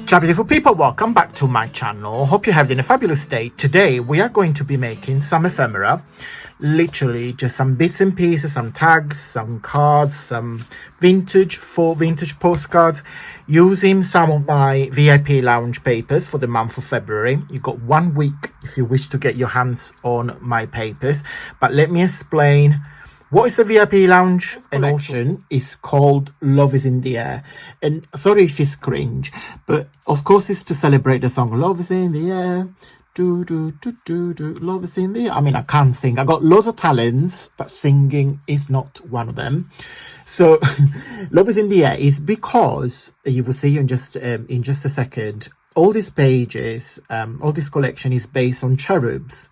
Ciao beautiful people, welcome back to my channel. Hope you're having a fabulous day. Today we are going to be making some ephemera, literally just some bits and pieces, some tags, some cards, some vintage postcards, using some of my VIP lounge papers for the month of February. You've got 1 week if you wish to get your hands on my papers, but let me explain what is the VIP lounge collection. Is called Love is in the Air. And sorry if it's cringe, but of course it's to celebrate the song Love is in the Air. Do, do, do, do, do. Love is in the air. I mean, I can't sing. I got loads of talents, but singing is not one of them. So Love is in the Air is because you will see in just a second, all these pages, all this collection is based on cherubs.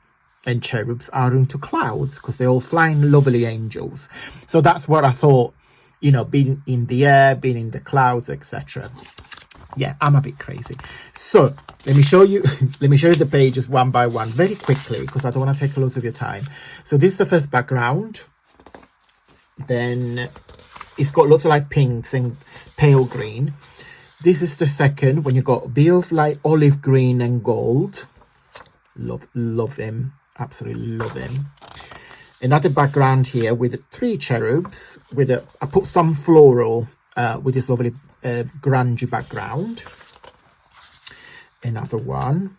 And cherubs are into clouds because they're all flying lovely angels. So that's what I thought, you know, being in the air, being in the clouds, etc. Yeah, I'm a bit crazy. So let me show you the pages one by one very quickly because I don't want to take loads of your time. So this is the first background. Then it's got lots of like pinks and pale green. This is the second, when you got a bit of like olive green and gold. Love him. Absolutely love him. Another background here with 3 cherubs with I put some floral with this lovely grungy background. Another one.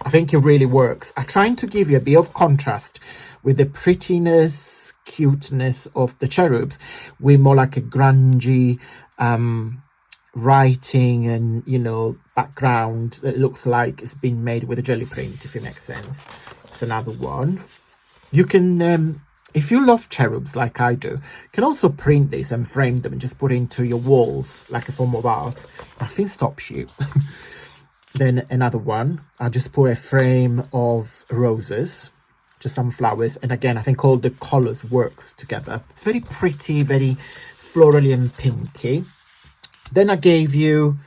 I think it really works. I'm trying to give you a bit of contrast with the prettiness, cuteness of the cherubs with more like a grungy writing and, you know, background that looks like it's been made with a jelly print, if it makes sense. It's another one. You can if you love cherubs like I do, you can also print this and frame them and just put it into your walls like a form of art. Nothing stops you. Then another one, I'll just put a frame of roses, just some flowers, and again I think all the colors works together. It's very pretty, very florally and pinky. Then I gave you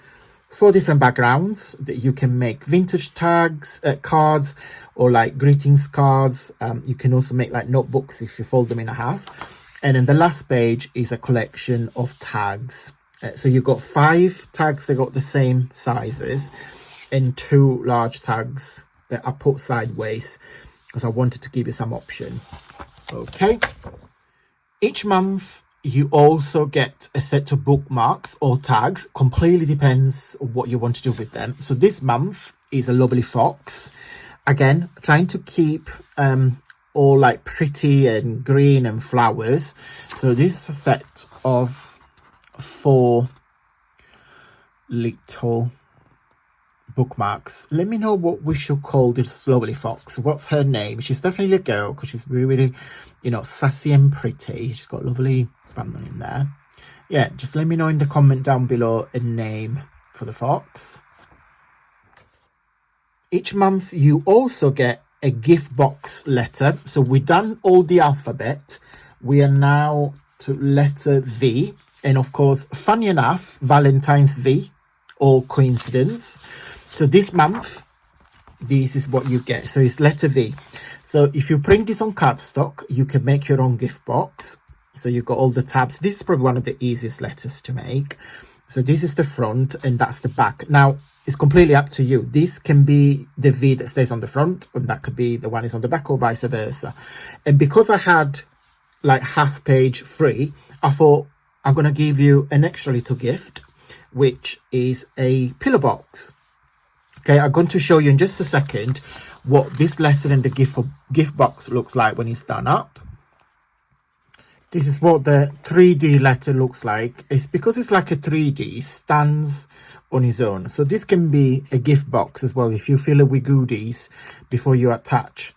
4 different backgrounds that you can make vintage tags, cards, or like greetings cards. You can also make like notebooks if you fold them in half. And then the last page is a collection of tags. So you've got 5 tags that got the same sizes and 2 large tags that I put sideways because I wanted to give you some option. Okay. Each month, you also get a set of bookmarks or tags. Completely depends on what you want to do with them. So this month is a lovely fox. Again, trying to keep all like pretty and green and flowers. So this is a set of 4 little bookmarks. Let me know what we should call this lovely fox. What's her name? She's definitely a girl because she's really, really, you know, sassy and pretty. She's got lovely bundle in there. Yeah, just let me know in the comment down below a name for the fox. Each month you also get a gift box letter. So we've done all the alphabet. We are now to letter V, and of course, funny enough, Valentine's V, or coincidence. So this month, this is what you get. So it's letter V. So if you print this on cardstock, you can make your own gift box. So you've got all the tabs. This is probably one of the easiest letters to make. So this is the front and that's the back. Now, it's completely up to you. This can be the V that stays on the front, and that could be the one is on the back, or vice versa. And because I had like half page free, I thought I'm going to give you an extra little gift, which is a pillow box. Okay, I'm going to show you in just a second what this letter and the gift box looks like when it's done up. This is what the 3D letter looks like. It's because it's like a 3D, stands on its own. So this can be a gift box as well if you fill it with goodies before you attach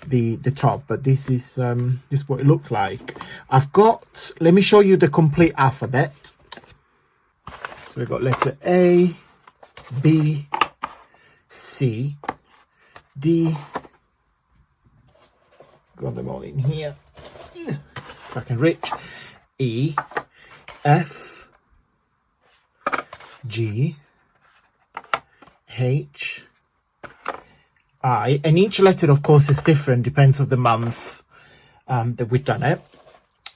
the top. But this is what it looks like. Let me show you the complete alphabet. So we've got letter A, B, C, D. Got them all in here. If I can reach. E, F, G, H, I. And each letter, of course, is different. Depends on the month that we've done it.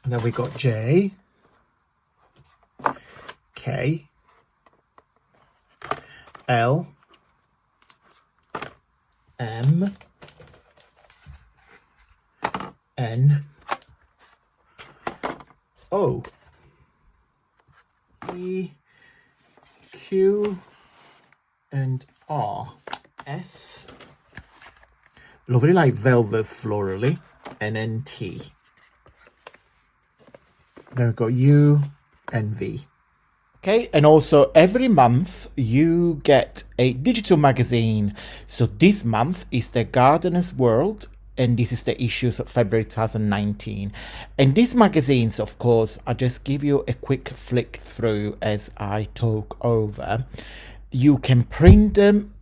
And then we got J, K, L M N O P Q and R S. Lovely, like velvet florally, and then T. There we go, U and V. Okay, and also every month you get a digital magazine. So this month is the Gardener's World, and this is the issues of February 2019. And these magazines, of course, I just give you a quick flick through as I talk over. You can print them,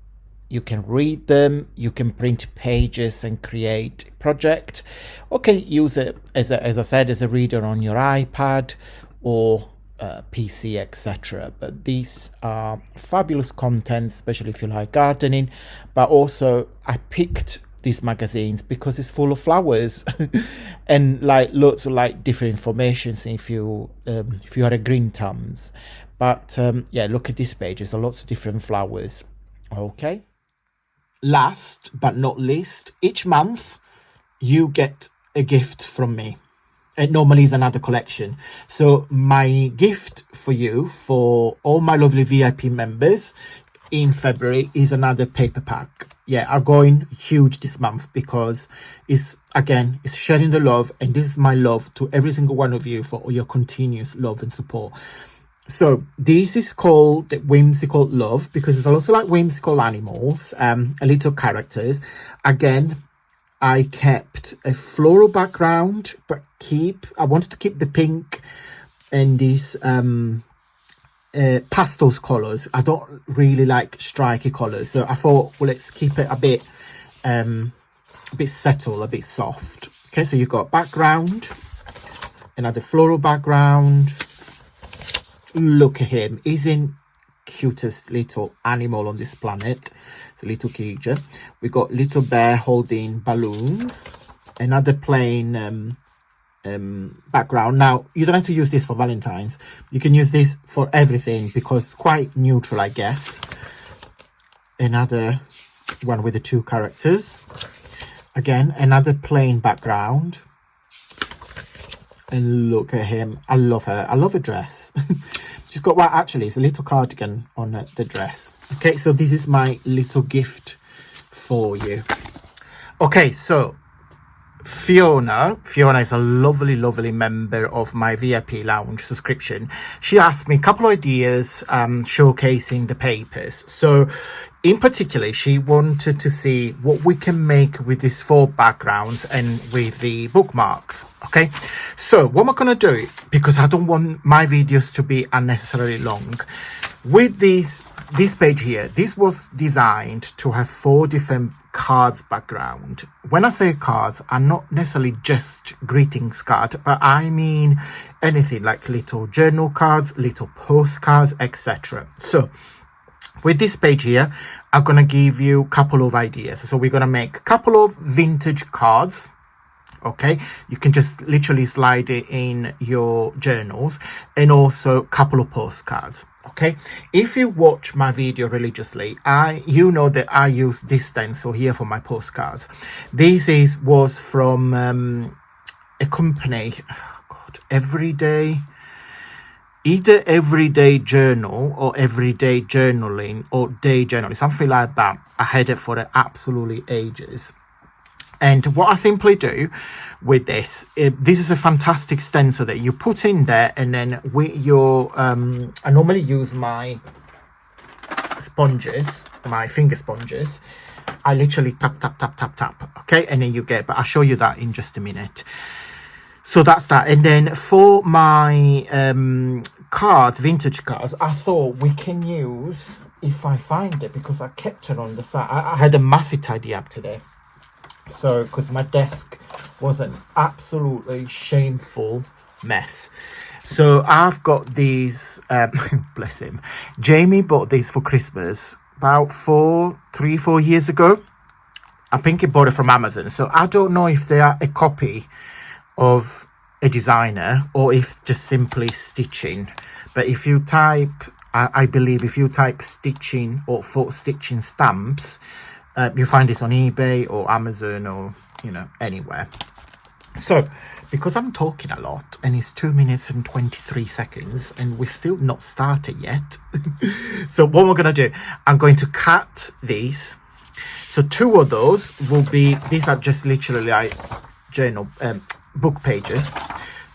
you can read them, you can print pages and create a project. Okay, use it as I said, as a reader on your iPad or PC, etc. But these are fabulous content, especially if you like gardening. But also I picked these magazines because it's full of flowers and like lots of like different informations if you are a green thumbs. But yeah, look at this page, there's lots of different flowers. Okay, last but not least, each month you get a gift from me. It normally is another collection. So my gift for you, for all my lovely VIP members in February, is another paper pack. Yeah, I'm going huge this month because it's sharing the love, and this is my love to every single one of you for all your continuous love and support. So this is called the Whimsical Love because it's also like whimsical animals, little characters. Again, I kept a floral background, but I wanted to keep the pink and these pastels colors. I don't really like striky colors, so I thought, well, let's keep it a bit settled, a bit soft. Okay, so you've got background, another floral background. Look at him, he's in cutest little animal on this planet. It's a little creature. We got little bear holding balloons, another plain background. Now you don't have to use this for Valentine's, you can use this for everything because it's quite neutral, I guess. Another one with the two characters, again another plain background. And look at him, I love her, I love her dress. She's got, well, actually it's a little cardigan on the dress. Okay, so this is my little gift for you. Okay, so Fiona is a lovely member of my VIP lounge subscription. She asked me a couple of ideas showcasing the papers. So in particular, she wanted to see what we can make with these 4 backgrounds and with the bookmarks. Okay, so what am I going to do, because I don't want my videos to be unnecessarily long, with this page here, this was designed to have 4 different cards background. When I say cards, I'm not necessarily just greetings card, but I mean anything like little journal cards, little postcards, etc. So with this page here, I'm gonna give you a couple of ideas. So we're gonna make a couple of vintage cards. Okay, you can just literally slide it in your journals, and also a couple of postcards. Okay, if you watch my video religiously, you know that I use this stencil here for my postcards. This was from a company, either Everyday Journal or Everyday Journaling or Day Journaling, something like that. I had it for absolutely ages. And what I simply do with this is a fantastic stencil that you put in there, and then with your I normally use my sponges, my finger sponges. I literally tap, okay, and then you get, but I'll show you that in just a minute. So that's that. And then for my vintage cards, I thought we can use, if I find it, because I kept it on the side. I had a massive tidy up today. So, because my desk was an absolutely shameful mess. So I've got these, bless him, Jamie bought these for Christmas about 4 years ago. I think he bought it from Amazon. So I don't know if they are a copy of a designer or if just simply stitching. But if you type I believe if you type stitching or foot stitching stamps, you find this on eBay or Amazon or, you know, anywhere. So because I'm talking a lot and it's 2 minutes and 23 seconds and we're still not started yet. So what we're going to do, I'm going to cut these. So 2 of those will be, these are just literally like journal book pages.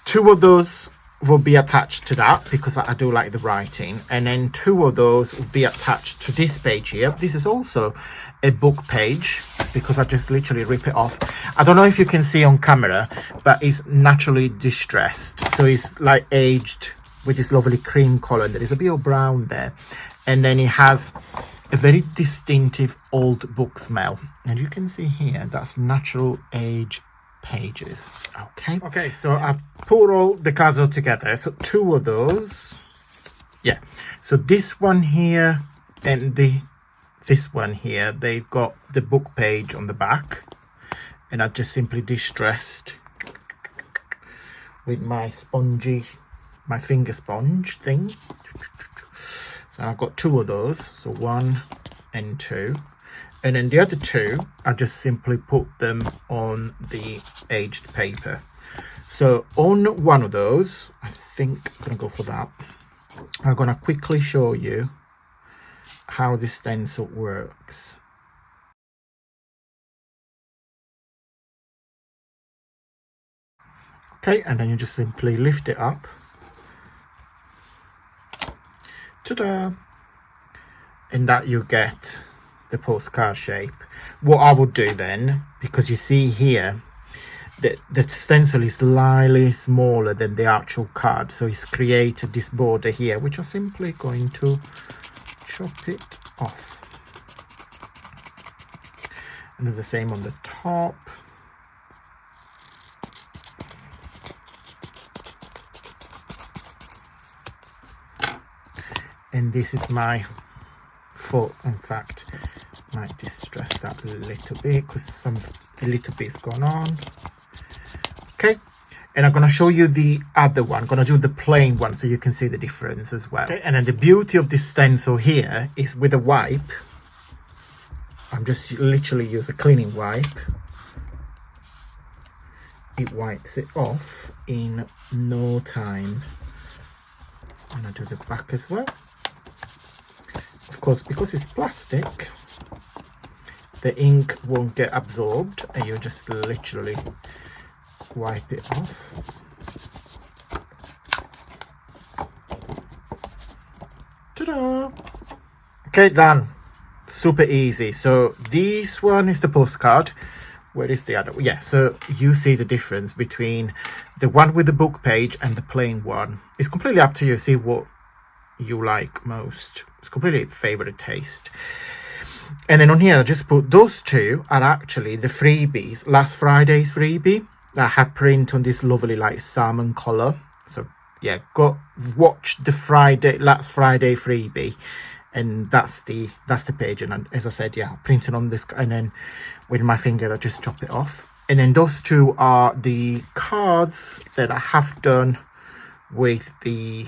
2 of those will be attached to that because I do like the writing, and then 2 of those will be attached to this page here. This is also a book page because I just literally rip it off. I don't know if you can see on camera, but it's naturally distressed, so it's like aged with this lovely cream color. There is a bit of brown there, and then it has a very distinctive old book smell, and you can see here that's natural age pages. Okay, so I've put all the cards all together. So 2 of those, yeah, so this one here and this one here, they've got the book page on the back, and I've just simply distressed with my finger sponge thing. So I've got 2 of those, so 1 and 2. And then the other 2, I just simply put them on the aged paper. So on one of those, I think I'm going to go for that. I'm going to quickly show you how this stencil works. Okay, and then you just simply lift it up. Ta-da! And that you get the postcard shape. What I would do then, because you see here that the stencil is slightly smaller than the actual card, so it's created this border here, which I'm simply going to chop it off, and do the same on the top. And this is my foot. In fact, might distress that a little bit because a little bit's gone on. Okay, and I'm going to show you the other one. I'm going to do the plain one so you can see the difference as well. Okay, and then the beauty of this stencil here is with a wipe. I'm just literally use a cleaning wipe. It wipes it off in no time. And I do the back as well. Of course, because it's plastic, the ink won't get absorbed, and you just literally wipe it off. Ta-da! Okay, done. Super easy. So this one is the postcard. Where is the other? Yeah, so you see the difference between the one with the book page and the plain one. It's completely up to you. See what you like most. It's completely favorite taste. And then on here I just put those 2 are actually the freebies, last Friday's freebie that I had print on this lovely like salmon color. So yeah, go watch the last Friday freebie, and that's the page. And as I said, yeah, printed on this, and then with my finger I just chop it off. And then those 2 are the cards that I have done with the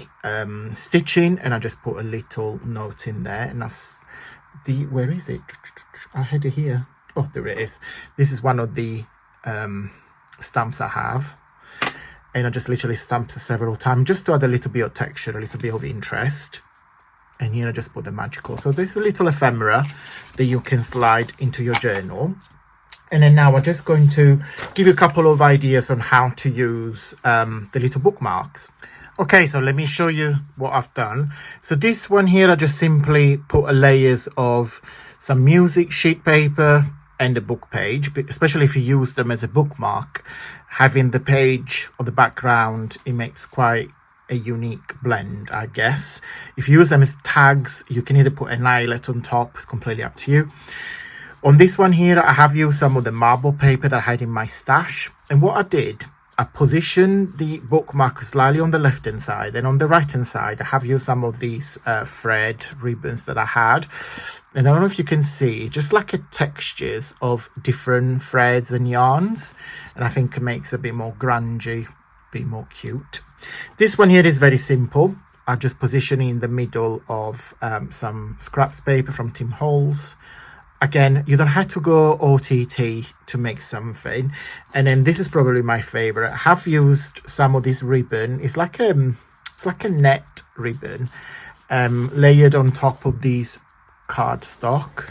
stitching, and I just put a little note in there, and that's the, where is it? I had it here. Oh, there it is. This is one of the stamps I have, and I just literally stamped it several times just to add a little bit of texture, a little bit of interest. And here I just put the magical. So there's a little ephemera that you can slide into your journal. And then now I'm just going to give you a couple of ideas on how to use the little bookmarks. Okay, so let me show you what I've done. So this one here, I just simply put a layers of some music sheet paper and a book page, especially if you use them as a bookmark. Having the page on the background, it makes quite a unique blend, I guess. If you use them as tags, you can either put an eyelet on top. It's completely up to you. On this one here, I have used some of the marble paper that I had in my stash. And what I did, I positioned the bookmark slightly on the left hand side, and on the right hand side I have used some of these thread ribbons that I had. And I don't know if you can see, just like a textures of different threads and yarns, and I think it makes it a bit more grungy, a bit more cute. This one here is very simple. I just position in the middle of some scraps paper from Tim Holtz. Again, you don't have to go OTT to make something. And then this is probably my favorite. I have used some of this ribbon. It's like a net ribbon layered on top of these cardstock.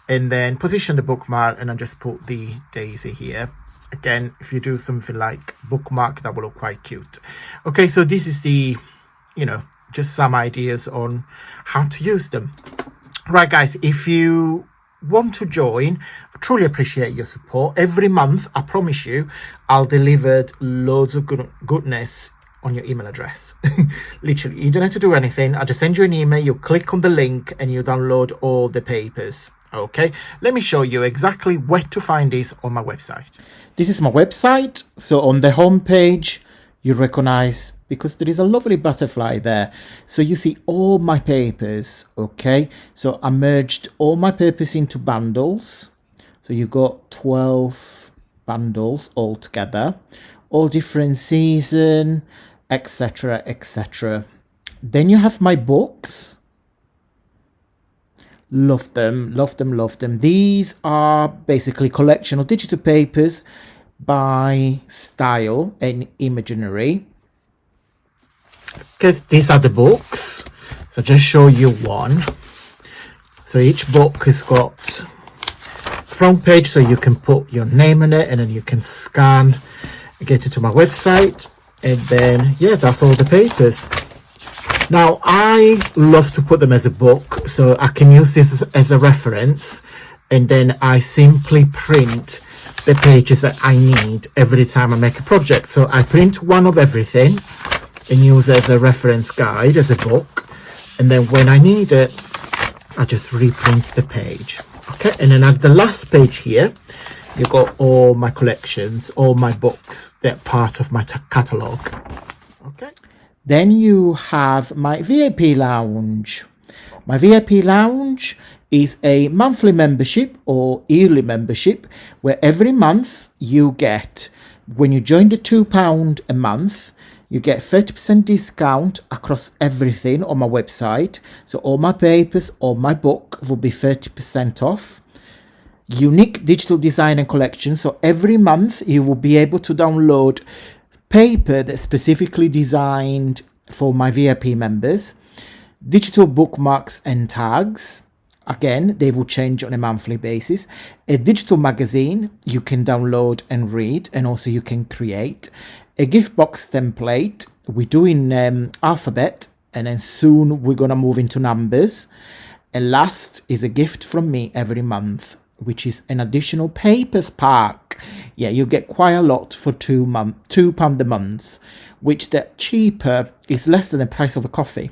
And then position the bookmark and I just put the daisy here. Again, if you do something like bookmark, that will look quite cute. Okay, so this is the, just some ideas on how to use them. Right, guys, if you want to join, I truly appreciate your support. Every month, I promise you, I'll deliver loads of goodness on your email address. Literally, you don't have to do anything. I just send you an email, you click on the link and you download all the papers. Okay, let me show you exactly where to find this on my website. This is my website. So on the home page, you recognize, because there is a lovely butterfly there. So you see all my papers, okay? So I merged all my papers into bundles. So you got 12 bundles all together, all different season, etc., etc. Then you have my books. Love them, love them, love them. These are basically collection of digital papers by style and imaginary. Okay, these are the books. So just show you one. So each book has got front page, so you can put your name on it and then you can scan, get it to my website. And then, yeah, that's all the papers. Now, I love to put them as a book, so I can use this as a reference, and then I simply print the pages that I need every time I make a project. So I print one of everything and use it as a reference guide, as a book, and then when I need it, I just reprint the page. Okay, and then at the last page here, you've got all my collections, all my books that are part of my catalogue. Okay. Then you have my VIP Lounge. My VIP Lounge is a monthly membership or yearly membership where every month you get, when you join the £2 a month, you get 30% discount across everything on my website. So all my papers, all my book will be 30% off. Unique digital design and collection. So every month you will be able to download paper that's specifically designed for my VIP members. Digital bookmarks and tags. Again, they will change on a monthly basis. A digital magazine you can download and read, and also you can create. A gift box template. We're doing alphabet, and then soon we're going to move into numbers. And last is a gift from me every month, which is an additional papers pack. Yeah, you get quite a lot for £2 a month, which the cheaper is less than the price of a coffee.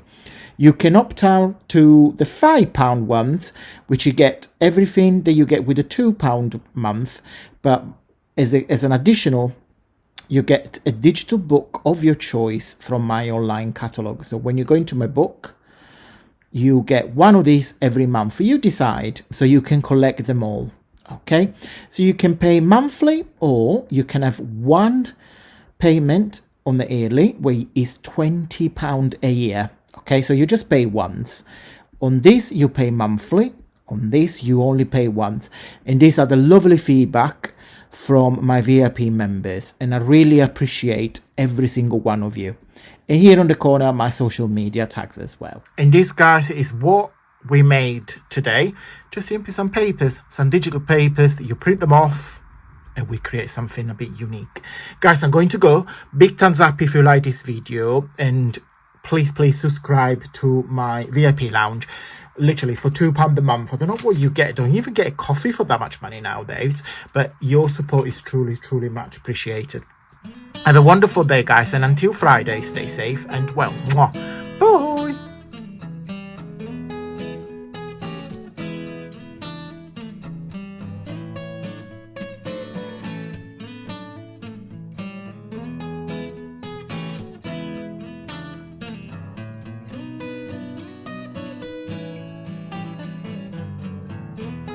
You can opt out to the £5 ones, which you get everything that you get with a £2 a month, but as an additional, you get a digital book of your choice from my online catalogue. So when you go into my book, you get one of these every month. You decide, so you can collect them all. Okay, so you can pay monthly, or you can have one payment on the yearly, where is £20 a year. Okay, so you just pay once. On this, you pay monthly. On this, you only pay once. And these are the lovely feedback from my VIP members, and I really appreciate every single one of you. And here on the corner, my social media tags as well. And this, guys, is what we made today. Just simply some papers, some digital papers that you print them off, and we create something a bit unique. Guys, I'm going to go. Big thumbs up if you like this video, and please subscribe to my VIP Lounge. Literally for £2 a month. I don't know what you get. Don't even get a coffee for that much money nowadays, but your support is truly much appreciated. Have a wonderful day, guys, and until Friday, stay safe and well. Bye.